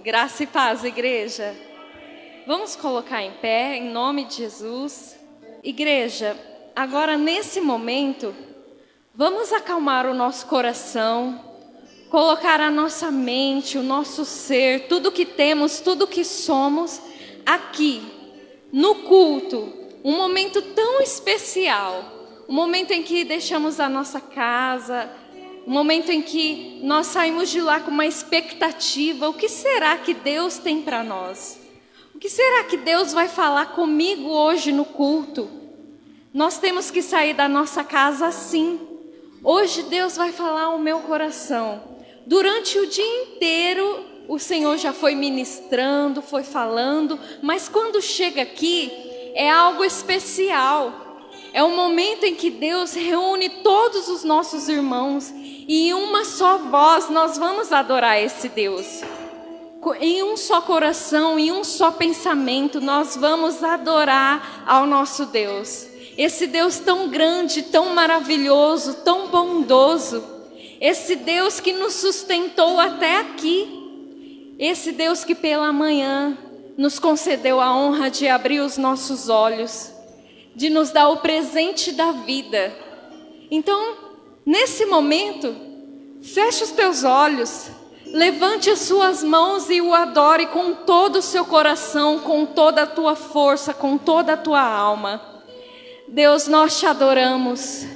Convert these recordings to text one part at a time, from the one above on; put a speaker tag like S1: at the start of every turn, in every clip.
S1: Graça e paz, igreja. Vamos colocar em pé, em nome de Jesus. Igreja, agora nesse momento, vamos acalmar o nosso coração, colocar a nossa mente, o nosso ser, tudo que temos, tudo que somos, aqui, no culto. Um momento tão especial, um momento em que deixamos a nossa casa, um momento em que nós saímos de lá com uma expectativa. O que será que Deus tem para nós? O que será que Deus vai falar comigo hoje no culto? Nós temos que sair da nossa casa assim. Hoje Deus vai falar ao meu coração. Durante o dia inteiro, o Senhor já foi ministrando, foi falando, mas quando chega aqui, é algo especial. É um momento em que Deus reúne todos os nossos irmãos e em uma só voz nós vamos adorar esse Deus. Em um só coração, em um só pensamento, nós vamos adorar ao nosso Deus. Esse Deus tão grande, tão maravilhoso, tão bondoso. Esse Deus que nos sustentou até aqui. Esse Deus que pela manhã nos concedeu a honra de abrir os nossos olhos, de nos dar o presente da vida. Então, nesse momento, feche os teus olhos, levante as suas mãos e o adore com todo o seu coração, com toda a tua força, com toda a tua alma. Deus, nós te adoramos.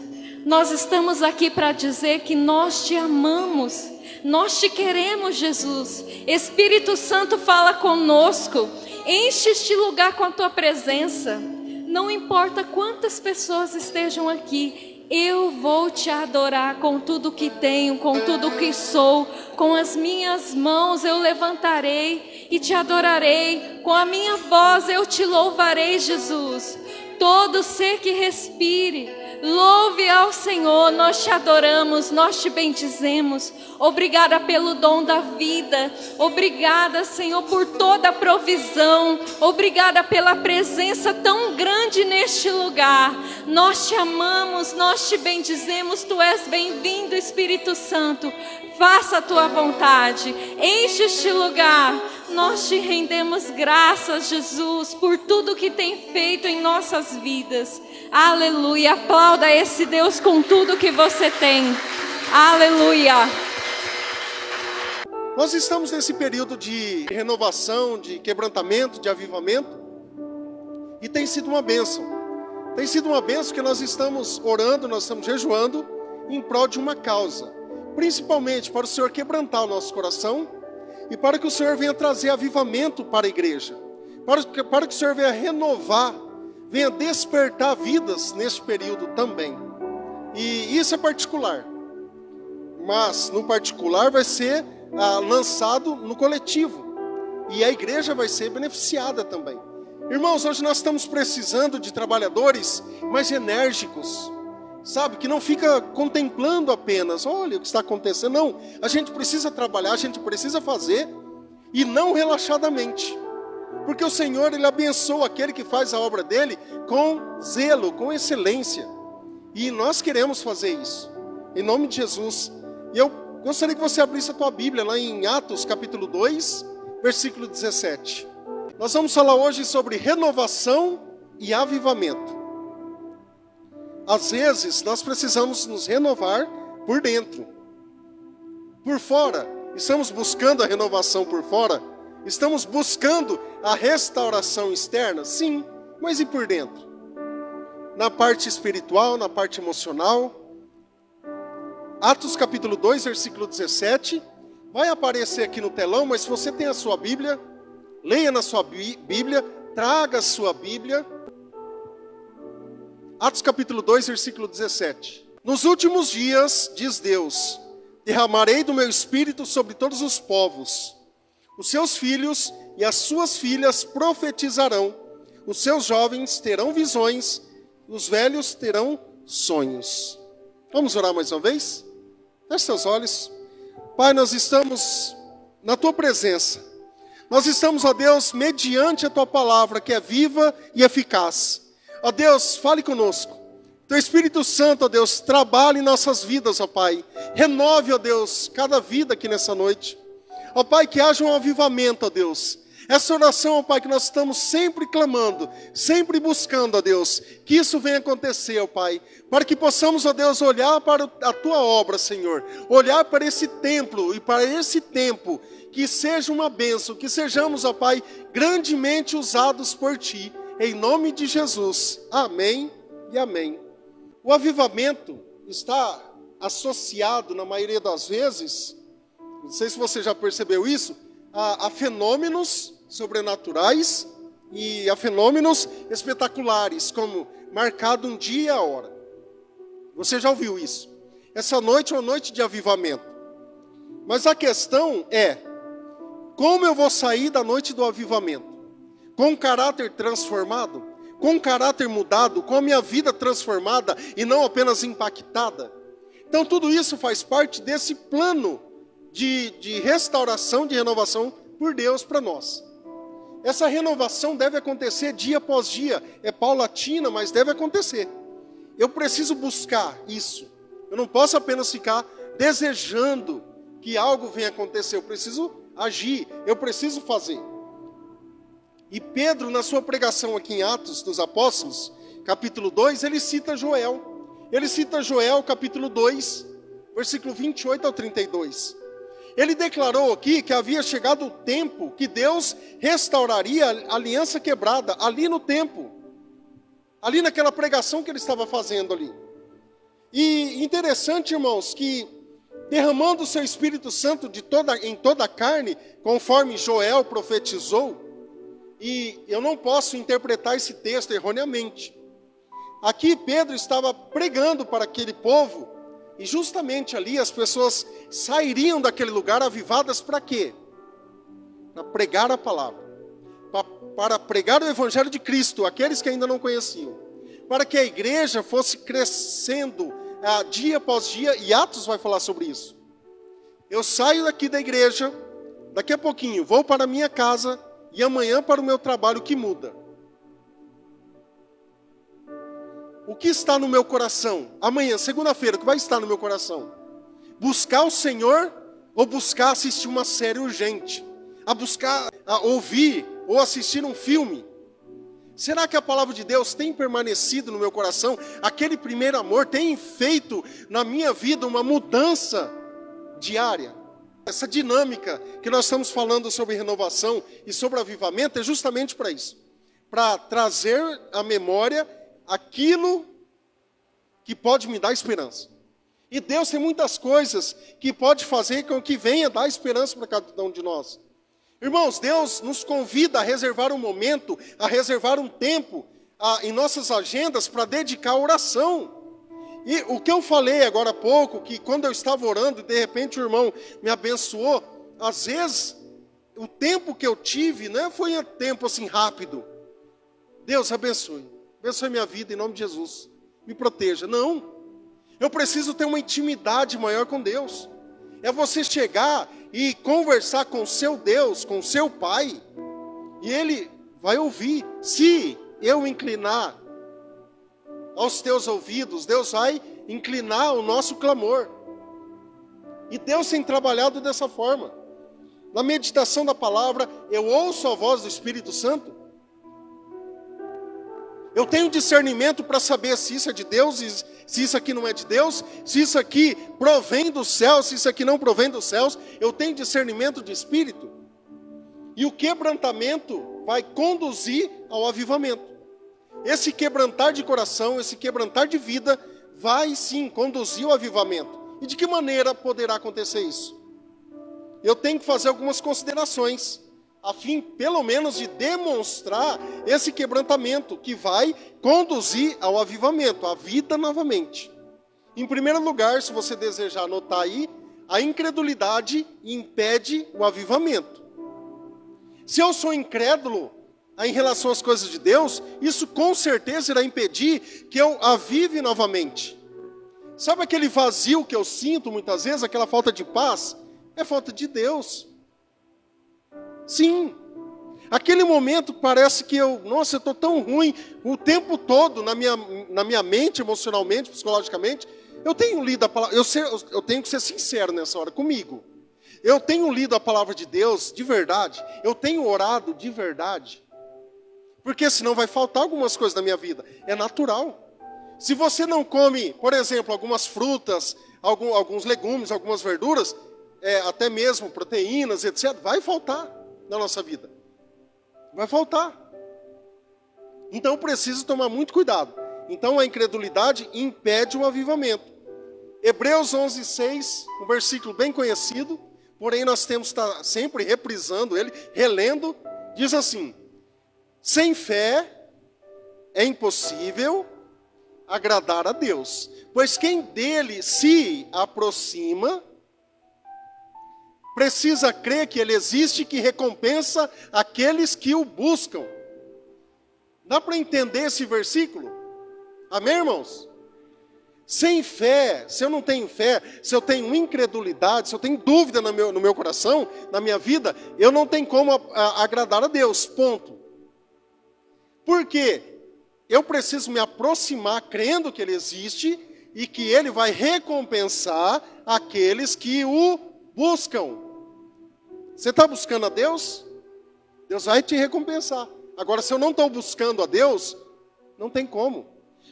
S1: Nós estamos aqui para dizer que nós te amamos. Nós te queremos, Jesus. Espírito Santo, fala conosco. Enche este lugar com a tua presença. Não importa quantas pessoas estejam aqui, eu vou te adorar com tudo que tenho, com tudo que sou. Com as minhas mãos eu levantarei e te adorarei. Com a minha voz eu te louvarei, Jesus. Todo ser que respire, louve ao Senhor. Nós te adoramos, nós te bendizemos. Obrigada pelo dom da vida. Obrigada, Senhor, por toda a provisão. Obrigada pela presença tão grande neste lugar. Nós te amamos, nós te bendizemos. Tu és bem-vindo, Espírito Santo. Faça a tua vontade. Enche este lugar. Nós te rendemos graças, Jesus, por tudo que tem feito em nossas vidas. Aleluia. Aplauda esse Deus com tudo que você tem. Aleluia.
S2: Nós estamos nesse período de renovação, de quebrantamento, de avivamento. E tem sido uma bênção. Tem sido uma bênção que nós estamos orando, nós estamos jejuando em prol de uma causa. Principalmente para o Senhor quebrantar o nosso coração e para que o Senhor venha trazer avivamento para a igreja. Para que o Senhor venha renovar, venha despertar vidas neste período também. E isso é particular. Mas no particular vai ser lançado no coletivo. E a igreja vai ser beneficiada também. Irmãos, hoje nós estamos precisando de trabalhadores mais enérgicos. Sabe, que não fica contemplando apenas, olha o que está acontecendo. Não, a gente precisa trabalhar, a gente precisa fazer, e não relaxadamente. Porque o Senhor, Ele abençoa aquele que faz a obra dEle com zelo, com excelência. E nós queremos fazer isso, em nome de Jesus. E eu gostaria que você abrisse a tua Bíblia, lá em Atos capítulo 2, versículo 17. Nós vamos falar hoje sobre renovação e avivamento. Às vezes, nós precisamos nos renovar por dentro. Por fora, estamos buscando a renovação por fora? Estamos buscando a restauração externa? Sim, mas e por dentro? Na parte espiritual, na parte emocional? Atos capítulo 2, versículo 17. Vai aparecer aqui no telão, mas se você tem a sua Bíblia, leia na sua Bíblia, traga a sua Bíblia. Atos capítulo 2, versículo 17. Nos últimos dias, diz Deus, derramarei do meu espírito sobre todos os povos. Os seus filhos e as suas filhas profetizarão. Os seus jovens terão visões. Os velhos terão sonhos. Vamos orar mais uma vez? Feche seus olhos. Pai, nós estamos na tua presença. Nós estamos, ó Deus, mediante a tua palavra, que é viva e eficaz. Ó Deus, fale conosco. Teu Espírito Santo, ó Deus, trabalhe em nossas vidas, ó Pai. Renove, ó Deus, cada vida aqui nessa noite. Ó Pai, que haja um avivamento, ó Deus. Essa oração, ó Pai, que nós estamos sempre clamando, sempre buscando, ó Deus, que isso venha acontecer, ó Pai, para que possamos, ó Deus, olhar para a Tua obra, Senhor, olhar para esse templo e para esse tempo, que seja uma bênção, que sejamos, ó Pai, grandemente usados por Ti, em nome de Jesus. Amém e amém. O avivamento está associado, na maioria das vezes, não sei se você já percebeu isso, a fenômenos sobrenaturais e a fenômenos espetaculares, como marcado um dia e a hora. Você já ouviu isso? Essa noite é uma noite de avivamento. Mas a questão é, como eu vou sair da noite do avivamento? Com um caráter transformado? Com um caráter mudado? Com a minha vida transformada e não apenas impactada? Então tudo isso faz parte desse plano de restauração, de renovação por Deus para nós. Essa renovação deve acontecer dia após dia. É paulatina, mas deve acontecer. Eu preciso buscar isso. Eu não posso apenas ficar desejando que algo venha acontecer. Eu preciso agir, eu preciso fazer. E Pedro, na sua pregação aqui em Atos dos Apóstolos, capítulo 2, ele cita Joel. Ele cita Joel, capítulo 2, versículo 28 ao 32. Ele declarou aqui que havia chegado o tempo que Deus restauraria a aliança quebrada ali no templo. Ali naquela pregação que ele estava fazendo ali. E interessante, irmãos, que derramando o seu Espírito Santo em toda a carne, conforme Joel profetizou, e eu não posso interpretar esse texto erroneamente. Aqui Pedro estava pregando para aquele povo, e justamente ali as pessoas sairiam daquele lugar avivadas para quê? Para pregar a palavra. Para pregar o Evangelho de Cristo, aqueles que ainda não conheciam. Para que a igreja fosse crescendo dia após dia, e Atos vai falar sobre isso. Eu saio daqui da igreja, daqui a pouquinho, vou para a minha casa, e amanhã para o meu trabalho, o que muda? O que está no meu coração? Amanhã, segunda-feira, o que vai estar no meu coração? Buscar o Senhor ou buscar assistir uma série urgente? A ouvir ou assistir um filme? Será que a palavra de Deus tem permanecido no meu coração? Aquele primeiro amor tem feito na minha vida uma mudança diária? Essa dinâmica que nós estamos falando sobre renovação e sobre avivamento é justamente para isso. Para trazer à memória aquilo que pode me dar esperança. E Deus tem muitas coisas que pode fazer com que venha dar esperança para cada um de nós. Irmãos, Deus nos convida a reservar um momento, a reservar um tempo em nossas agendas para dedicar a oração. E o que eu falei agora há pouco, que quando eu estava orando e de repente o irmão me abençoou, às vezes o tempo que eu tive não foi um tempo assim rápido. Deus abençoe minha vida em nome de Jesus, me proteja. Não, eu preciso ter uma intimidade maior com Deus. É você chegar e conversar com o seu Deus, com o seu Pai, e Ele vai ouvir. Se eu inclinar aos teus ouvidos, Deus vai inclinar o nosso clamor. E Deus tem trabalhado dessa forma. Na meditação da palavra, eu ouço a voz do Espírito Santo. Eu tenho discernimento para saber se isso é de Deus, se isso aqui não é de Deus, se isso aqui provém dos céus, se isso aqui não provém dos céus. Eu tenho discernimento de espírito. E o quebrantamento vai conduzir ao avivamento. Esse quebrantar de coração, esse quebrantar de vida, vai sim conduzir ao avivamento. E de que maneira poderá acontecer isso? Eu tenho que fazer algumas considerações, a fim, pelo menos, de demonstrar esse quebrantamento que vai conduzir ao avivamento, à vida novamente. Em primeiro lugar, se você desejar anotar aí, a incredulidade impede o avivamento. Se eu sou incrédulo em relação às coisas de Deus, isso com certeza irá impedir que eu avive novamente. Sabe aquele vazio que eu sinto muitas vezes, aquela falta de paz? É falta de Deus. Sim, aquele momento parece que eu estou tão ruim o tempo todo na minha mente, emocionalmente, psicologicamente. Eu tenho lido a palavra, eu tenho que ser sincero nessa hora comigo. Eu tenho lido a palavra de Deus de verdade? Eu tenho orado de verdade? Porque senão vai faltar algumas coisas na minha vida. É natural. Se você não come, por exemplo, algumas frutas, alguns legumes, algumas verduras, até mesmo proteínas, etc., vai faltar na nossa vida. Vai faltar. Então preciso tomar muito cuidado. Então a incredulidade impede o avivamento. Hebreus 11:6, um versículo bem conhecido, porém nós temos que estar sempre reprisando ele, relendo, diz assim: sem fé é impossível agradar a Deus, pois quem dele se aproxima precisa crer que ele existe e que recompensa aqueles que o buscam. Dá para entender esse versículo? Amém, irmãos? Sem fé, se eu não tenho fé, se eu tenho incredulidade, se eu tenho dúvida no meu coração, na minha vida, eu não tenho como agradar a Deus, ponto. Por quê? Eu preciso me aproximar crendo que Ele existe e que Ele vai recompensar aqueles que o buscam. Você está buscando a Deus? Deus vai te recompensar. Agora, se eu não estou buscando a Deus, não tem como.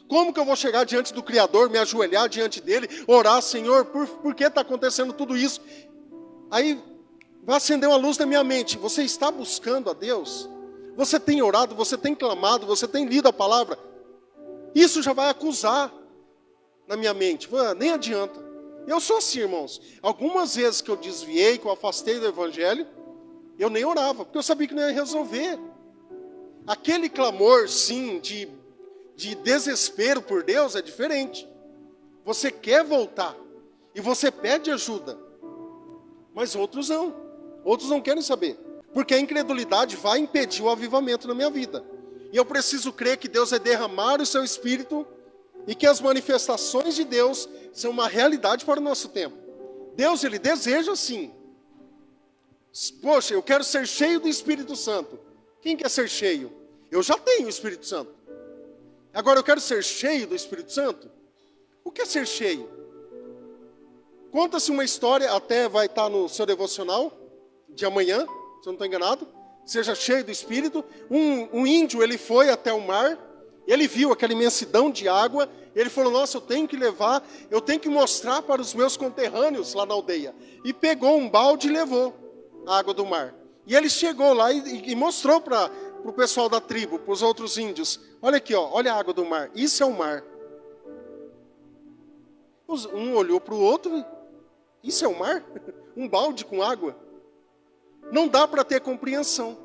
S2: Como que eu vou chegar diante do Criador, me ajoelhar diante dEle, orar, Senhor, por que está acontecendo tudo isso? Aí vai acender uma luz na minha mente. Você está buscando a Deus? Você tem orado, você tem clamado, você tem lido a palavra? Isso já vai acusar na minha mente. Nem adianta. Eu sou assim, irmãos. Algumas vezes que eu desviei, que eu afastei do Evangelho, eu nem orava, porque eu sabia que não ia resolver. Aquele clamor, sim, de desespero por Deus é diferente. Você quer voltar e você pede ajuda, mas outros não. Outros não querem saber, porque a incredulidade vai impedir o avivamento na minha vida. E eu preciso crer que Deus vai derramar o seu Espírito e que as manifestações de Deus são uma realidade para o nosso tempo. Deus, Ele deseja sim. Poxa, eu quero ser cheio do Espírito Santo. Quem quer ser cheio? Eu já tenho o Espírito Santo. Agora eu quero ser cheio do Espírito Santo. O que é ser cheio? Conta-se uma história, até vai estar no seu devocional de amanhã, se eu não estou enganado. Seja cheio do Espírito. Um índio, ele foi até o mar, ele viu aquela imensidão de água, ele falou, nossa, eu tenho que mostrar para os meus conterrâneos lá na aldeia. E pegou um balde e levou a água do mar. E ele chegou lá e mostrou para o pessoal da tribo, para os outros índios. Olha aqui, ó, olha a água do mar, isso é o mar. Um olhou para o outro, isso é o mar? Um balde com água? Não dá para ter compreensão.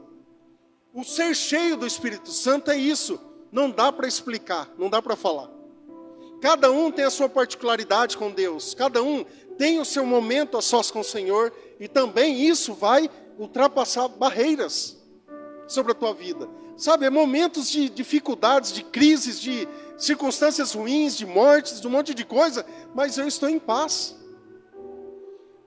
S2: O ser cheio do Espírito Santo é isso. Não dá para explicar, não dá para falar. Cada um tem a sua particularidade com Deus. Cada um tem o seu momento a sós com o Senhor. E também isso vai ultrapassar barreiras sobre a tua vida. Sabe, é momentos de dificuldades, de crises, de circunstâncias ruins, de mortes, de um monte de coisa. Mas eu estou em paz.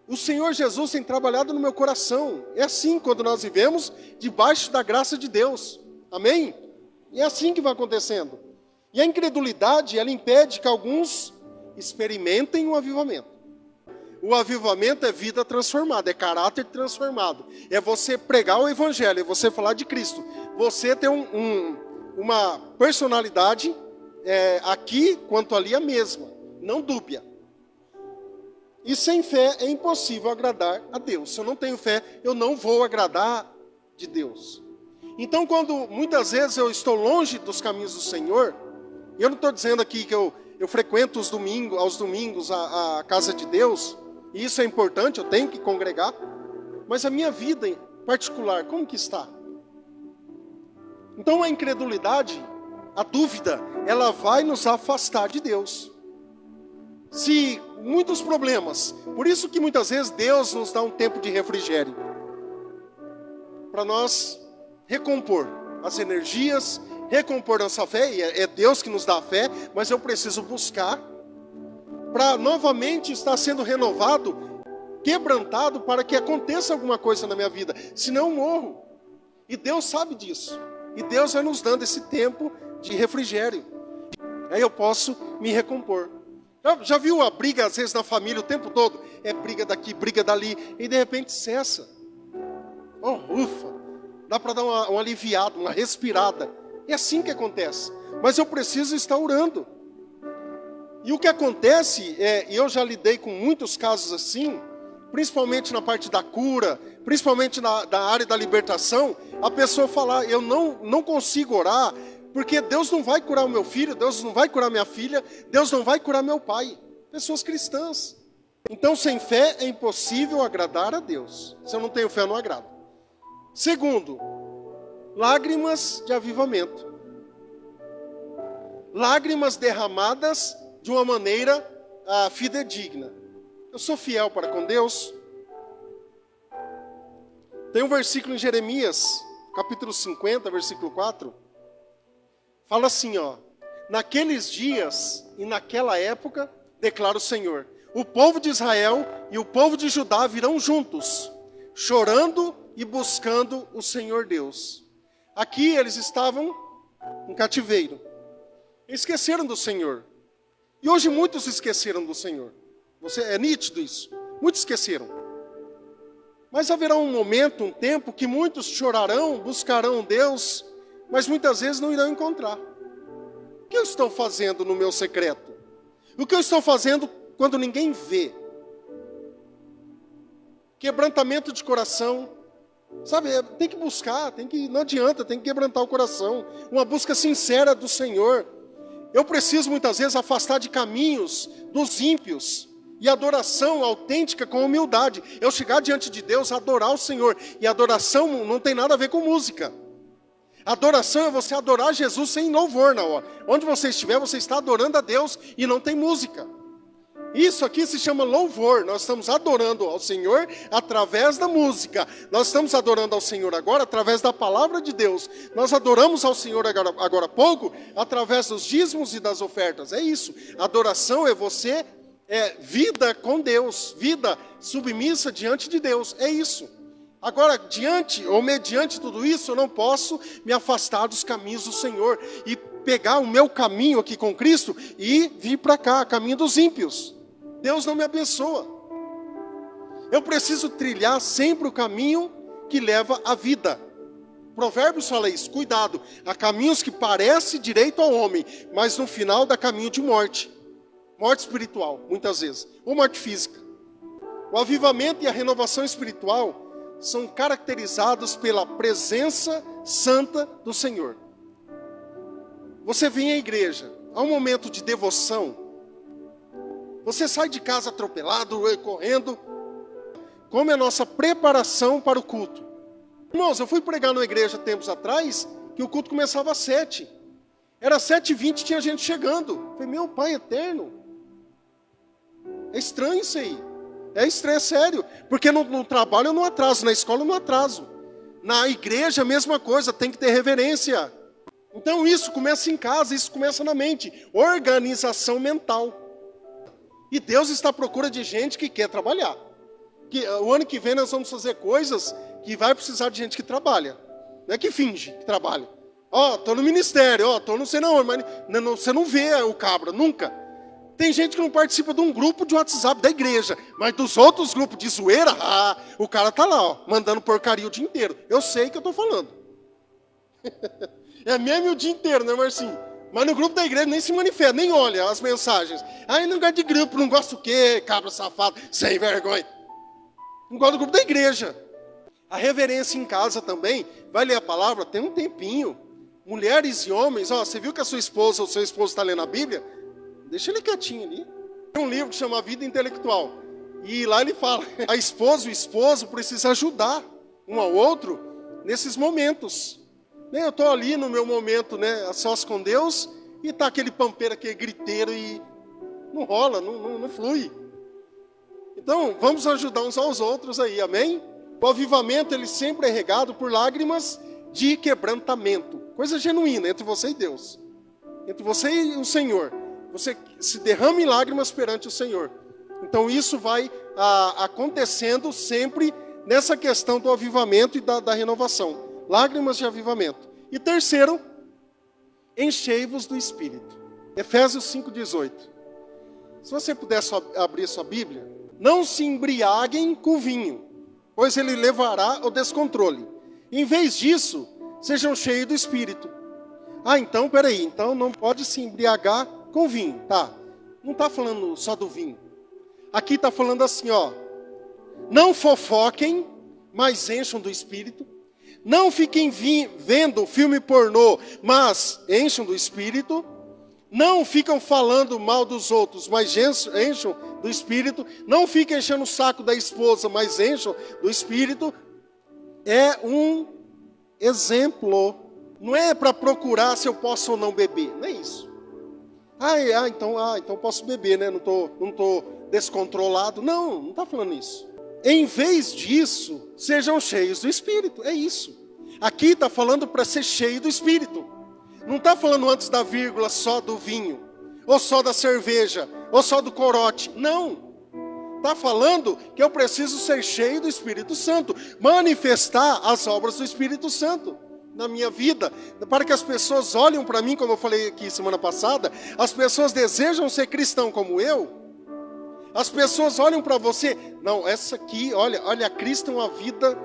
S2: O Senhor Jesus tem trabalhado no meu coração. É assim quando nós vivemos debaixo da graça de Deus. Amém? E é assim que vai acontecendo. E a incredulidade, ela impede que alguns experimentem o avivamento. O avivamento é vida transformada, é caráter transformado. É você pregar o Evangelho, é você falar de Cristo. Você ter uma personalidade aqui quanto ali a mesma, não dúbia. E sem fé é impossível agradar a Deus. Se eu não tenho fé, eu não vou agradar de Deus. Então, quando muitas vezes eu estou longe dos caminhos do Senhor, e eu não estou dizendo aqui que eu frequento aos domingos a casa de Deus, e isso é importante, eu tenho que congregar, mas a minha vida em particular, como que está? Então a incredulidade, a dúvida, ela vai nos afastar de Deus. Se muitos problemas, por isso que muitas vezes Deus nos dá um tempo de refrigério, para nós recompor as energias, recompor nossa fé, e é Deus que nos dá a fé, mas eu preciso buscar, para novamente estar sendo renovado, quebrantado, para que aconteça alguma coisa na minha vida, senão eu morro, e Deus sabe disso, e Deus vai nos dando esse tempo de refrigério, aí eu posso me recompor. Já viu a briga, às vezes, na família o tempo todo? É briga daqui, briga dali, e de repente cessa. Oh, ufa! Dá para dar uma aliviada, uma respirada. É assim que acontece. Mas eu preciso estar orando. E o que acontece, e eu já lidei com muitos casos assim, principalmente na parte da cura, principalmente da área da libertação, a pessoa falar, eu não consigo orar, porque Deus não vai curar o meu filho, Deus não vai curar minha filha, Deus não vai curar meu pai. Pessoas cristãs. Então, sem fé é impossível agradar a Deus. Se eu não tenho fé, eu não agrado. Segundo, lágrimas de avivamento. Lágrimas derramadas de uma maneira fidedigna. Eu sou fiel para com Deus. Tem um versículo em Jeremias, capítulo 50, versículo 4. Fala assim, ó. Naqueles dias e naquela época, declara o Senhor, o povo de Israel e o povo de Judá virão juntos, chorando e buscando o Senhor Deus. Aqui eles estavam em cativeiro. Esqueceram do Senhor. E hoje muitos esqueceram do Senhor. É nítido isso. Muitos esqueceram. Mas haverá um momento, um tempo, que muitos chorarão, buscarão Deus, mas muitas vezes não irão encontrar. O que eu estou fazendo no meu secreto? O que eu estou fazendo quando ninguém vê? Quebrantamento de coração. Sabe, tem que buscar, não adianta, tem que quebrantar o coração. Uma busca sincera do Senhor. Eu preciso muitas vezes afastar de caminhos dos ímpios e adoração autêntica com humildade. Eu chegar diante de Deus, adorar o Senhor. E adoração não tem nada a ver com música. Adoração é você adorar Jesus sem louvor na hora. Onde você estiver, você está adorando a Deus e não tem música. Isso aqui se chama louvor. Nós estamos adorando ao Senhor através da música. Nós estamos adorando ao Senhor agora através da palavra de Deus. Nós adoramos ao Senhor agora há pouco através dos dízimos e das ofertas. É isso. Adoração é você, vida com Deus, vida submissa diante de Deus. É isso. Agora, mediante tudo isso, eu não posso me afastar dos caminhos do Senhor e pegar o meu caminho aqui com Cristo e vir para cá, caminho dos ímpios. Deus não me abençoa. Eu preciso trilhar sempre o caminho que leva à vida. Provérbios fala isso, cuidado. Há caminhos que parecem direito ao homem, mas no final dá caminho de morte. Morte espiritual, muitas vezes, ou morte física. O avivamento e a renovação espiritual são caracterizados pela presença santa do Senhor. Você vem à igreja, há um momento de devoção. Você sai de casa atropelado, correndo. Como é a nossa preparação para o culto? Irmãos, eu fui pregar numa igreja tempos atrás, que o culto começava às 7. Era 7h20, tinha gente chegando. Eu falei, meu Pai eterno. É estranho isso aí. É estranho, é sério. Porque no trabalho eu não atraso, na escola eu não atraso. Na igreja a mesma coisa, tem que ter reverência. Então isso começa em casa, isso começa na mente. Organização mental. E Deus está à procura de gente que quer trabalhar. Que o ano que vem nós vamos fazer coisas que vai precisar de gente que trabalha. Não é que finge que trabalha. Estou no ministério, estou não sei não, mas você não vê o cabra, nunca. Tem gente que não participa de um grupo de WhatsApp da igreja, mas dos outros grupos de zoeira, o cara tá lá, mandando porcaria o dia inteiro. Eu sei que eu estou falando. É meme o dia inteiro, né, Marcinho? Mas no grupo da igreja nem se manifesta, nem olha as mensagens. Eu não gosto de grupo, não gosto do quê? Cabra safado, sem vergonha. Não gosto do grupo da igreja. A reverência em casa também, vai ler a palavra, tem um tempinho. Mulheres e homens, você viu que a sua esposa ou seu esposo está lendo a Bíblia? Deixa ele quietinho ali. Tem um livro que chama Vida Intelectual. E lá ele fala, a esposa e o esposo precisam ajudar um ao outro nesses momentos. Eu estou ali no meu momento, a sós com Deus, e está aquele pampeiro, aquele griteiro, e não rola, não flui. Então, vamos ajudar uns aos outros aí, amém? O avivamento, ele sempre é regado por lágrimas de quebrantamento. Coisa genuína entre você e Deus. Entre você e o Senhor. Você se derrama em lágrimas perante o Senhor. Então isso vai acontecendo sempre nessa questão do avivamento e da renovação. Lágrimas de avivamento. E terceiro, enchei-vos do Espírito. Efésios 5,18. Se você pudesse abrir sua Bíblia. Não se embriaguem com vinho, pois ele levará ao descontrole. Em vez disso, sejam cheios do Espírito. Então, peraí, então não pode se embriagar com vinho, tá? Não está falando só do vinho. Aqui está falando assim, ó. Não fofoquem, mas encham do Espírito. Não fiquem vendo filme pornô, mas encham do Espírito. Não ficam falando mal dos outros, mas encham do Espírito. Não fiquem enchendo o saco da esposa, mas encham do Espírito. É um exemplo. Não é para procurar se eu posso ou não beber. Não é isso. Então posso beber, né? Não tô descontrolado. Não está falando isso. Em vez disso, sejam cheios do Espírito. É isso. Aqui está falando para ser cheio do Espírito. Não está falando antes da vírgula só do vinho, ou só da cerveja, ou só do corote. Não. Está falando que eu preciso ser cheio do Espírito Santo. Manifestar as obras do Espírito Santo na minha vida. Para que as pessoas olhem para mim, como eu falei aqui semana passada, as pessoas desejam ser cristão como eu. As pessoas olham para você. Não, essa aqui, olha, a Cris tem uma vida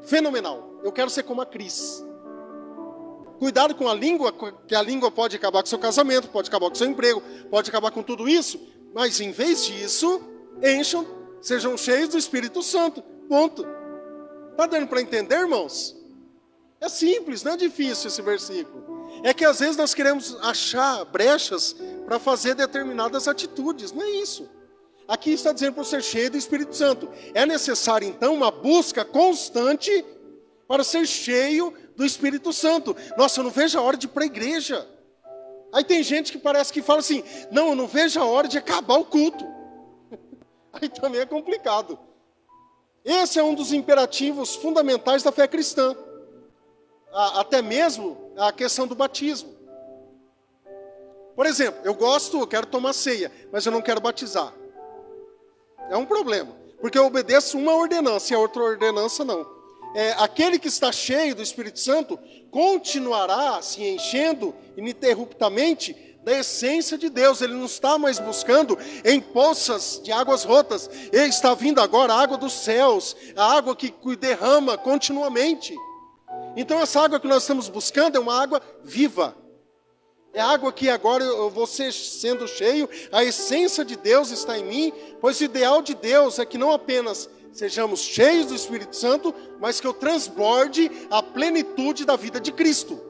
S2: fenomenal. Eu quero ser como a Cris. Cuidado com a língua, que a língua pode acabar com o seu casamento, pode acabar com o seu emprego, pode acabar com tudo isso. Mas em vez disso, sejam cheios do Espírito Santo. Ponto. Está dando para entender, irmãos? É simples, não é difícil esse versículo. É que às vezes nós queremos achar brechas para fazer determinadas atitudes. Não é isso. Aqui está dizendo para ser cheio do Espírito Santo. É necessário então uma busca constante para ser cheio do Espírito Santo. Nossa, eu não vejo a hora de ir para a igreja. Aí tem gente que parece que fala assim, não, eu não vejo a hora de acabar o culto. Aí também é complicado. Esse é um dos imperativos fundamentais da fé cristã. Até mesmo a questão do batismo. Por exemplo, eu quero tomar ceia, mas eu não quero batizar. É um problema, porque eu obedeço uma ordenança e a outra ordenança não. Aquele que está cheio do Espírito Santo continuará se enchendo ininterruptamente da essência de Deus. Ele não está mais buscando em poças de águas rotas. Ele está vindo agora a água dos céus, a água que derrama continuamente. Então essa água que nós estamos buscando é uma água viva. É água que agora eu vou sendo cheio, a essência de Deus está em mim, pois o ideal de Deus é que não apenas sejamos cheios do Espírito Santo, mas que eu transborde a plenitude da vida de Cristo.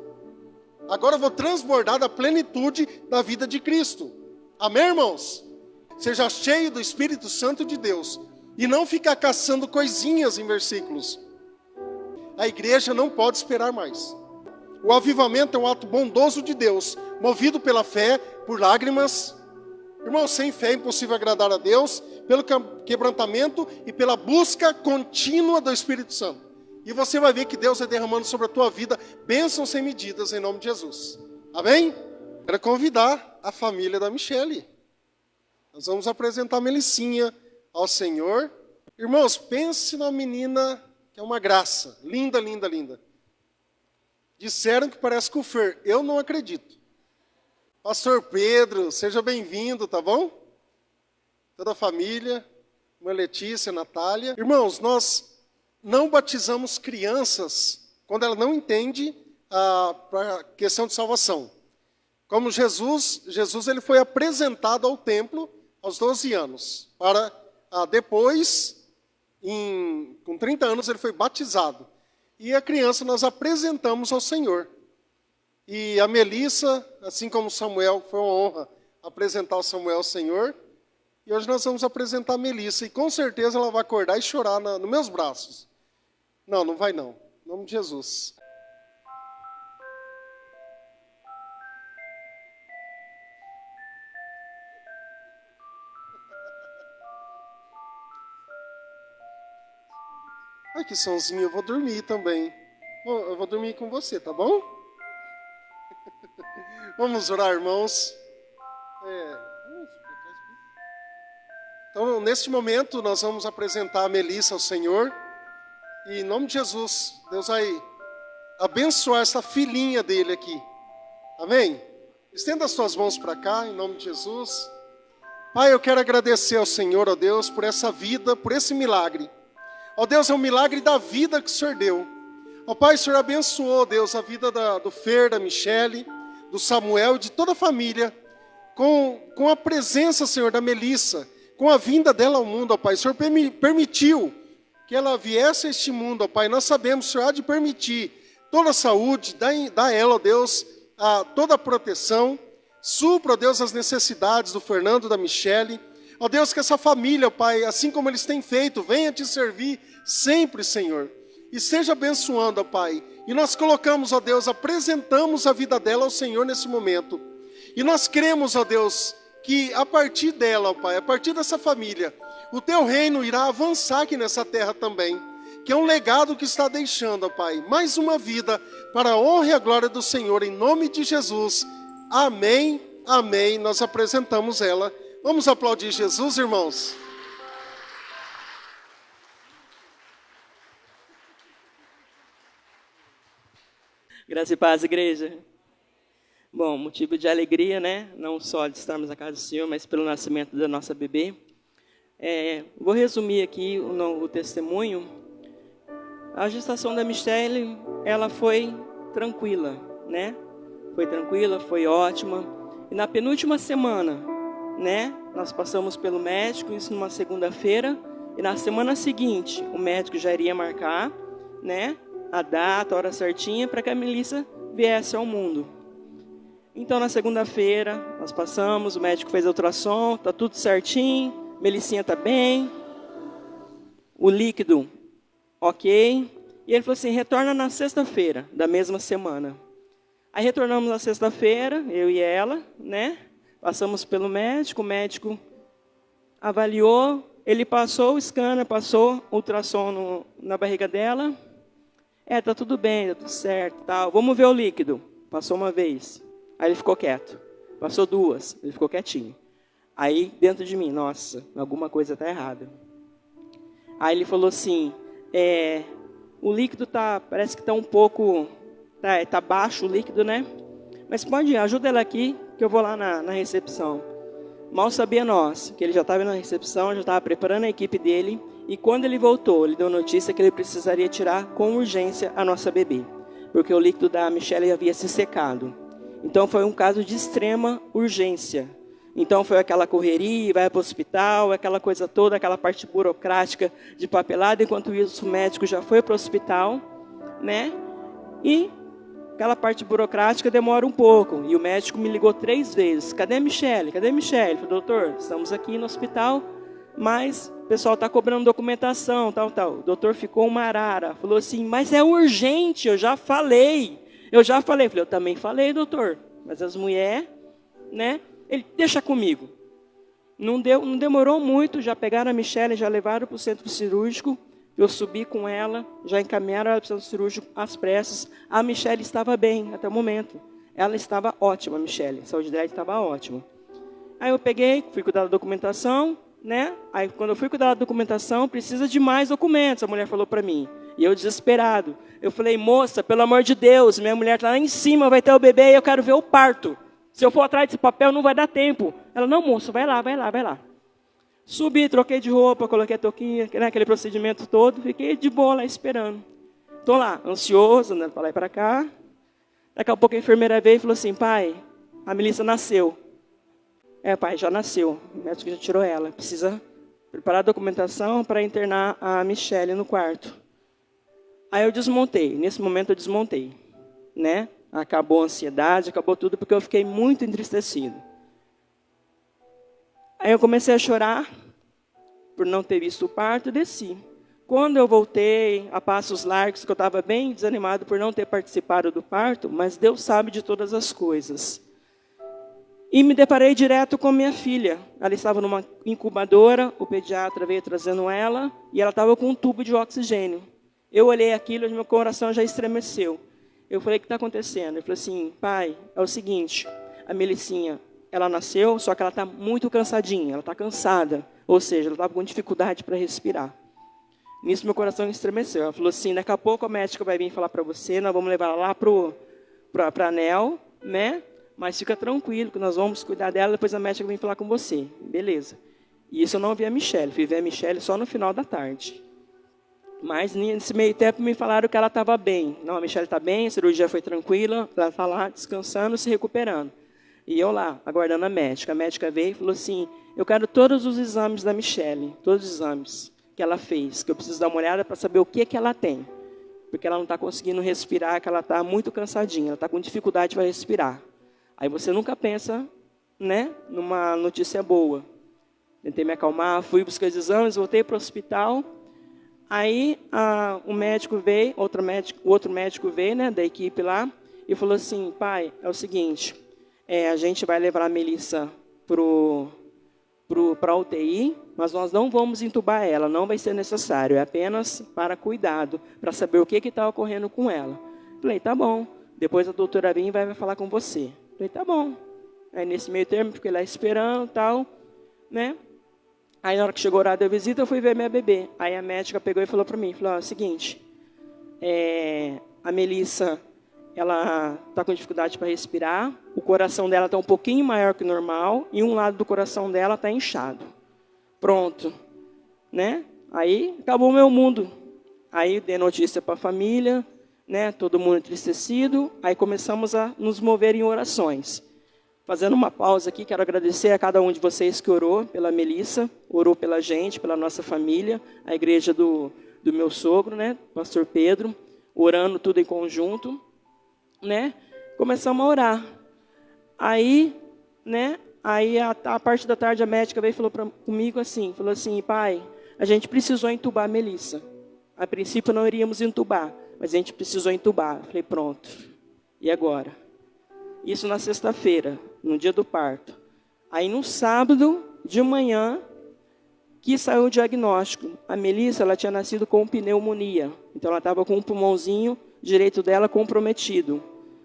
S2: Agora eu vou transbordar da plenitude da vida de Cristo. Amém, irmãos? Seja cheio do Espírito Santo de Deus. E não ficar caçando coisinhas em versículos. A igreja não pode esperar mais. O avivamento é um ato bondoso de Deus, movido pela fé, por lágrimas. Irmãos, sem fé é impossível agradar a Deus, pelo quebrantamento e pela busca contínua do Espírito Santo. E você vai ver que Deus é derramando sobre a tua vida bênçãos sem medidas, em nome de Jesus. Amém? Quero convidar a família da Michele. Nós vamos apresentar a Melicinha ao Senhor. Irmãos, pense na menina que é uma graça. Linda, linda, linda. Disseram que parece com o Fer. Eu não acredito. Pastor Pedro, seja bem-vindo, tá bom? Toda a família, irmã Letícia, Natália. Irmãos, nós não batizamos crianças quando ela não entende a questão de salvação. Como Jesus ele foi apresentado ao templo aos 12 anos. Para depois, com 30 anos, ele foi batizado. E a criança nós apresentamos ao Senhor. E a Melissa, assim como Samuel, foi uma honra apresentar o Samuel ao Senhor. E hoje nós vamos apresentar a Melissa. E com certeza ela vai acordar e chorar nos meus braços. Não, não vai não. Em nome de Jesus. Ai, que sonzinho, eu vou dormir também. Bom, eu vou dormir com você, tá bom? Vamos orar, irmãos. Então, neste momento, nós vamos apresentar a Melissa ao Senhor. E em nome de Jesus, Deus vai abençoar essa filhinha dele aqui. Amém? Estenda as suas mãos para cá, em nome de Jesus. Pai, eu quero agradecer ao Senhor, ó Deus, por essa vida, por esse milagre. Ó Deus, é um milagre da vida que o Senhor deu. Ó Pai, o Senhor abençoou, Deus, a vida do Fer, da Michele, do Samuel e de toda a família, com a presença, Senhor, da Melissa, com a vinda dela ao mundo, ó Pai. O Senhor permitiu que ela viesse a este mundo, ó Pai. Nós sabemos, o Senhor há de permitir toda a saúde, dá a ela, ó Deus, toda a proteção. Supra, ó Deus, as necessidades do Fernando, da Michele. Ó Deus, que essa família, ó Pai, assim como eles têm feito, venha te servir sempre, Senhor. E seja abençoando, ó Pai. E nós colocamos, ó Deus, apresentamos a vida dela ao Senhor nesse momento. E nós cremos, ó Deus, que a partir dela, ó Pai, a partir dessa família, o Teu reino irá avançar aqui nessa terra também. Que é um legado que está deixando, ó Pai, mais uma vida para a honra e a glória do Senhor, em nome de Jesus. Amém, amém. Nós apresentamos ela. Vamos aplaudir Jesus, irmãos.
S3: Graça e paz, igreja. Bom, motivo de alegria, né? Não só de estarmos na casa do Senhor, mas pelo nascimento da nossa bebê. Vou resumir aqui o testemunho. A gestação da Michele, ela foi tranquila, né? Foi tranquila, foi ótima. E na penúltima semana, né? Nós passamos pelo médico, isso numa segunda-feira. E na semana seguinte, o médico já iria marcar, né? A data, a hora certinha, para que a Melissa viesse ao mundo. Então, na segunda-feira, nós passamos, o médico fez a ultrassom, está tudo certinho, Melissinha está bem, o líquido, ok. E ele falou assim, retorna na sexta-feira da mesma semana. Aí retornamos na sexta-feira, eu e ela, né? Passamos pelo médico, o médico avaliou, ele passou o scanner, passou o ultrassom na barriga dela. Tá tudo bem, tá tudo certo, tal. Vamos ver o líquido. Passou uma vez. Aí ele ficou quieto. Passou duas, ele ficou quietinho. Aí, dentro de mim, nossa, alguma coisa está errada. Aí ele falou assim, o líquido parece que está um pouco, tá baixo o líquido, né? Mas pode ir, ajuda ela aqui, que eu vou lá na recepção. Mal sabia nós, que ele já estava na recepção, já estava preparando a equipe dele. E quando ele voltou, ele deu notícia que ele precisaria tirar com urgência a nossa bebê. Porque o líquido da Michele havia se secado. Então foi um caso de extrema urgência. Então foi aquela correria, vai para o hospital, aquela coisa toda, aquela parte burocrática de papelada. Enquanto isso, o médico já foi para o hospital, né? E aquela parte burocrática demora um pouco. E o médico me ligou 3 vezes. Cadê a Michele? Cadê a Michele? Eu falei, doutor, estamos aqui no hospital, mas o pessoal está cobrando documentação, tal. O doutor ficou uma arara. Falou assim, mas é urgente, eu já falei. Eu falei, eu também falei, doutor. Mas as mulheres, né? Ele, deixa comigo. Não demorou muito, já pegaram a Michele, já levaram para o centro cirúrgico. Eu subi com ela, já encaminharam ela para o centro cirúrgico às pressas. A Michele estava bem até o momento. Ela estava ótima, a Michele. A saúde dela estava ótima. Aí eu peguei, fui cuidar da documentação, né? Aí quando eu fui cuidar da documentação, precisa de mais documentos, a mulher falou para mim. E eu desesperado. Eu falei, moça, pelo amor de Deus, minha mulher está lá em cima, vai ter o bebê e eu quero ver o parto. Se eu for atrás desse papel, não vai dar tempo. Ela, não, moça, vai lá. Subi, troquei de roupa, coloquei a touquinha, né, aquele procedimento todo, fiquei de boa lá esperando. Estou lá, ansioso, andando para lá e para cá. Daqui a pouco a enfermeira veio e falou assim, pai, a Melissa nasceu. Pai, já nasceu. O médico já tirou ela. Precisa preparar a documentação para internar a Michele no quarto. Aí eu desmontei. Nesse momento eu desmontei, né? Acabou a ansiedade, acabou tudo, porque eu fiquei muito entristecido. Aí eu comecei a chorar, por não ter visto o parto, e desci. Quando eu voltei, a passos largos, que eu estava bem desanimado por não ter participado do parto, mas Deus sabe de todas as coisas. E me deparei direto com minha filha. Ela estava numa incubadora, o pediatra veio trazendo ela, e ela estava com um tubo de oxigênio. Eu olhei aquilo e meu coração já estremeceu. Eu falei, o que está acontecendo? Ele falou assim, pai, é o seguinte, a Melissinha, ela nasceu, só que ela está muito cansadinha, ela está cansada. Ou seja, ela estava com dificuldade para respirar. Nisso meu coração estremeceu. Ela falou assim, daqui a pouco a médica vai vir falar para você, nós vamos levar ela lá para a ANEL, né? mas fica tranquilo que nós vamos cuidar dela, depois a médica vem falar com você. Beleza. E isso eu não vi a Michelle, fui ver a Michelle só no final da tarde. Mas nesse meio tempo me falaram que ela estava bem. Não, a Michelle está bem, a cirurgia foi tranquila, ela está lá descansando, se recuperando. E eu lá, aguardando a médica. A médica veio e falou assim, eu quero todos os exames da Michelle, todos os exames que ela fez, que eu preciso dar uma olhada para saber o que ela tem. Porque ela não está conseguindo respirar, que ela está muito cansadinha, ela está com dificuldade para respirar. Aí você nunca pensa, né, numa notícia boa. Tentei me acalmar, fui buscar os exames, voltei para o hospital. Aí o médico veio, o outro médico veio, né, da equipe lá, e falou assim, pai, é o seguinte, a gente vai levar a Melissa para a UTI, mas nós não vamos entubar ela, não vai ser necessário, é apenas para cuidado, para saber o que está ocorrendo com ela. Falei, tá bom, depois a doutora vem e vai falar com você. Falei, tá bom. Aí nesse meio termo, fiquei lá esperando e tal, né? Aí na hora que chegou o horário da visita, eu fui ver minha bebê. Aí a médica pegou e falou para mim, falou, ó, seguinte, a Melissa, ela está com dificuldade para respirar, o coração dela está um pouquinho maior que o normal, e um lado do coração dela está inchado. Pronto, né? Aí acabou o meu mundo. Aí dei notícia para a família, né? Todo mundo entristecido, aí começamos a nos mover em orações. Fazendo uma pausa aqui, quero agradecer a cada um de vocês que orou pela Melissa, orou pela gente, pela nossa família, a igreja do meu sogro, né, pastor Pedro, orando tudo em conjunto, né, começamos a orar. Aí, né, a parte da tarde a médica veio e falou comigo assim, falou assim, pai, a gente precisou entubar a Melissa. A princípio não iríamos entubar, mas a gente precisou entubar. Falei, pronto, e agora? Isso na sexta-feira, no dia do parto. Aí no sábado de manhã, que saiu o diagnóstico. A Melissa, ela tinha nascido com pneumonia. Então ela estava com o pulmãozinho direito dela comprometido.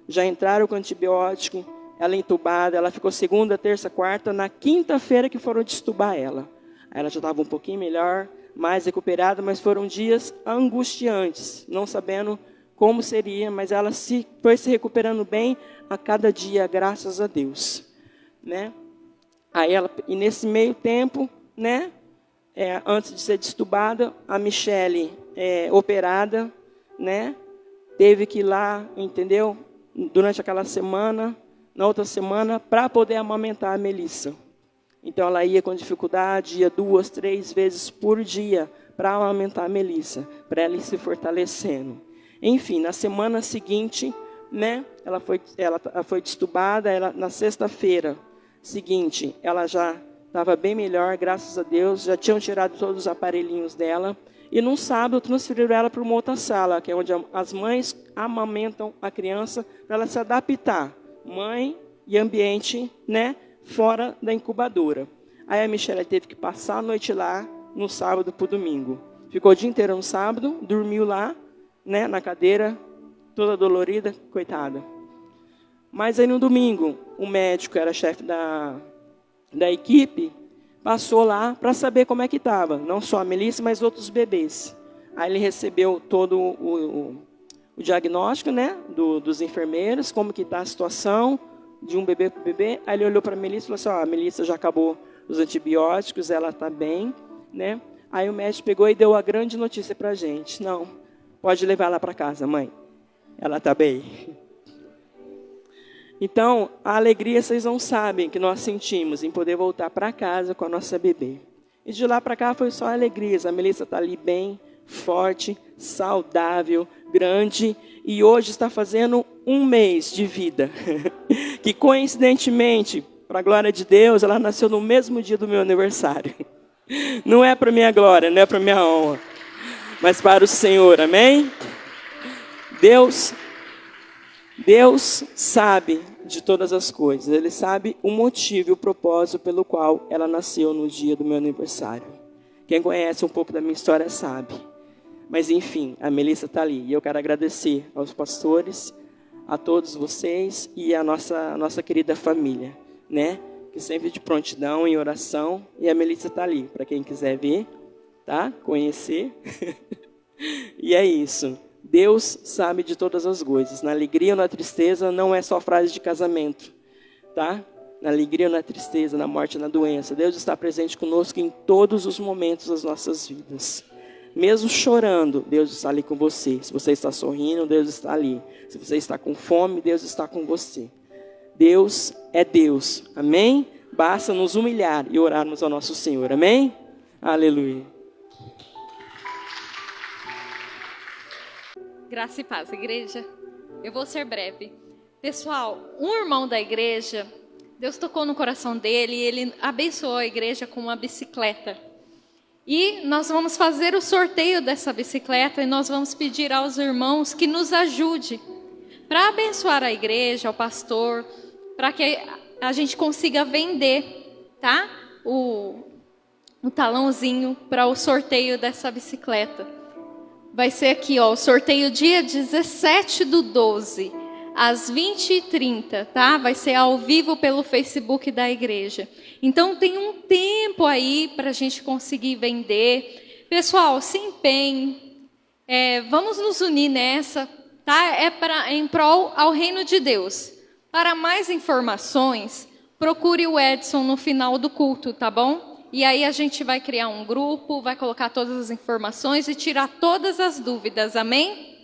S3: Já entraram com antibiótico, ela entubada, ela ficou segunda, terça, quarta, na quinta-feira que foram destubar ela. Aí ela já estava um pouquinho melhor, mais recuperada, mas foram dias angustiantes, não sabendo como seria, mas ela foi se recuperando bem a cada dia, graças a Deus, né? Aí e nesse meio tempo, né, antes de ser destubada, a Michelle operada, né, teve que ir lá, entendeu? Durante aquela semana, na outra semana, para poder amamentar a Melissa. Então ela ia com dificuldade, ia 2, 3 vezes por dia para amamentar a Melissa, para ela ir se fortalecendo. Enfim, na semana seguinte, né, ela foi destubada, na sexta-feira seguinte, ela já estava bem melhor, graças a Deus, já tinham tirado todos os aparelhinhos dela, e no sábado transferiram ela para uma outra sala, que é onde as mães amamentam a criança, para ela se adaptar, mãe e ambiente, né, fora da incubadora. Aí a Michelle teve que passar a noite lá, no sábado para o domingo. Ficou o dia inteiro no sábado, dormiu lá, né, na cadeira, toda dolorida, coitada. Mas aí no domingo, o médico, era chefe da equipe, passou lá para saber como é que estava. Não só a Melissa, mas outros bebês. Aí ele recebeu todo o diagnóstico, né, dos enfermeiros, como que está a situação de um bebê para o bebê. Aí ele olhou para a Melissa e falou assim, a Melissa já acabou os antibióticos, ela está bem, né? Aí o médico pegou e deu a grande notícia para a gente. Não, pode levar ela para casa, mãe. Ela está bem. Então, a alegria, vocês não sabem, que nós sentimos em poder voltar para casa com a nossa bebê. E de lá para cá foi só alegrias. A Melissa está ali bem, forte, saudável, grande. E hoje está fazendo 1 mês de vida. Que coincidentemente, para a glória de Deus, ela nasceu no mesmo dia do meu aniversário. Não é para minha glória, não é para minha honra, mas para o Senhor, amém? Deus sabe de todas as coisas. Ele sabe o motivo e o propósito pelo qual ela nasceu no dia do meu aniversário. Quem conhece um pouco da minha história sabe. Mas enfim, a Melissa está ali. E eu quero agradecer aos pastores, a todos vocês e a nossa querida família, né? Que sempre de prontidão em oração. E a Melissa está ali, para quem quiser ver, tá? Conhecer. E é isso. Deus sabe de todas as coisas. Na alegria ou na tristeza, não é só frase de casamento. tá? Na alegria ou na tristeza, na morte ou na doença. Deus está presente conosco em todos os momentos das nossas vidas. Mesmo chorando, Deus está ali com você. Se você está sorrindo, Deus está ali. Se você está com fome, Deus está com você. Deus é Deus, amém? Basta nos humilhar e orarmos ao nosso Senhor, amém? Aleluia.
S1: Graça e paz, igreja. Eu vou ser breve. Pessoal, um irmão da igreja, Deus tocou no coração dele e ele abençoou a igreja com uma bicicleta. E nós vamos fazer o sorteio dessa bicicleta e nós vamos pedir aos irmãos que nos ajude para abençoar a igreja, o pastor, para que a gente consiga vender, tá? O talãozinho para o sorteio dessa bicicleta. Vai ser aqui, ó, o sorteio dia 17/12, às 20h30, tá? Vai ser ao vivo pelo Facebook da igreja. Então tem um tempo aí para a gente conseguir vender. Pessoal, se empenhe. Vamos nos unir nessa, tá? Em prol ao reino de Deus. Para mais informações, procure o Edson no final do culto, tá bom? E aí a gente vai criar um grupo, vai colocar todas as informações e tirar todas as dúvidas, amém?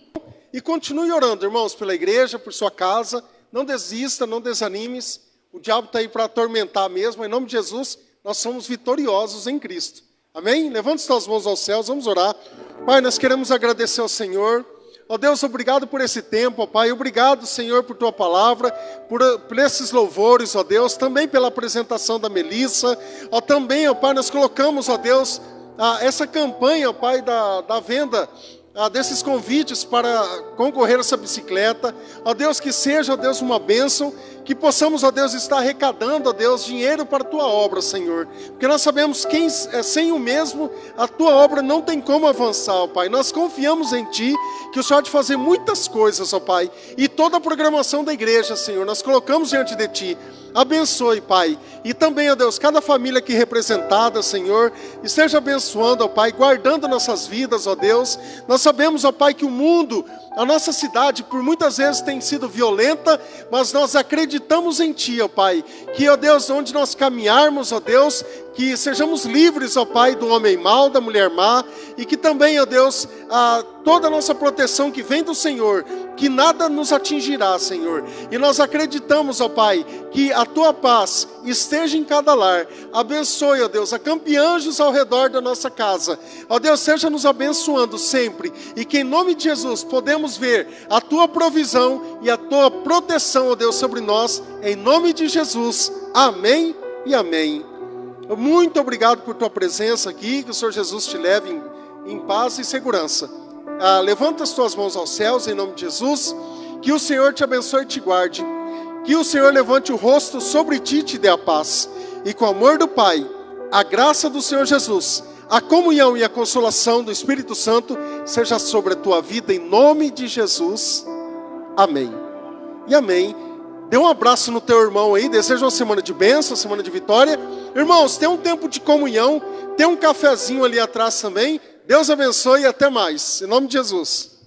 S2: E continue orando, irmãos, pela igreja, por sua casa. Não desista, não desanimes. O diabo está aí para atormentar mesmo. Em nome de Jesus, nós somos vitoriosos em Cristo. Amém? Levante suas mãos aos céus, vamos orar. Pai, nós queremos agradecer ao Senhor. Ó Deus, obrigado por esse tempo, ó Pai. Obrigado, Senhor, por Tua palavra, por esses louvores, ó Deus. Também pela apresentação da Melissa. Ó, também, ó Pai, nós colocamos, ó Deus, essa campanha, ó Pai, da venda desses convites para concorrer a essa bicicleta. Ó Deus, que seja, ó Deus, uma bênção. Que possamos, ó Deus, estar arrecadando, ó Deus, dinheiro para a Tua obra, Senhor. Porque nós sabemos que sem o mesmo, a Tua obra não tem como avançar, ó Pai. Nós confiamos em Ti, que o Senhor há de fazer muitas coisas, ó Pai. E toda a programação da igreja, Senhor, nós colocamos diante de Ti. Abençoe, Pai. E também, ó Deus, cada família aqui representada, Senhor, esteja abençoando, ó Pai, guardando nossas vidas, ó Deus. Nós sabemos, ó Pai, que o mundo, a nossa cidade, por muitas vezes tem sido violenta, mas nós acreditamos em Ti, ó Pai. Que, ó Deus, onde nós caminharmos, ó Deus, que sejamos livres, ó Pai, do homem mau, da mulher má, e que também, ó Deus, toda a nossa proteção que vem do Senhor, que nada nos atingirá, Senhor. E nós acreditamos, ó Pai, que a Tua paz esteja em cada lar. Abençoe, ó Deus, acampe anjos ao redor da nossa casa. Ó Deus, seja nos abençoando sempre, e que em nome de Jesus podemos ver a Tua provisão e a Tua proteção, ó Deus, sobre nós, em nome de Jesus. Amém e amém. Muito obrigado por Tua presença aqui, que o Senhor Jesus te leve em paz e segurança. Levanta as Tuas mãos aos céus, em nome de Jesus. Que o Senhor te abençoe e te guarde. Que o Senhor levante o rosto sobre ti e te dê a paz. E com o amor do Pai, a graça do Senhor Jesus, a comunhão e a consolação do Espírito Santo seja sobre a tua vida, em nome de Jesus. Amém. E amém. Dê um abraço no teu irmão aí, deseja uma semana de bênção, uma semana de vitória. Irmãos, tem um tempo de comunhão, tem um cafezinho ali atrás também. Deus abençoe e até mais. Em nome de Jesus.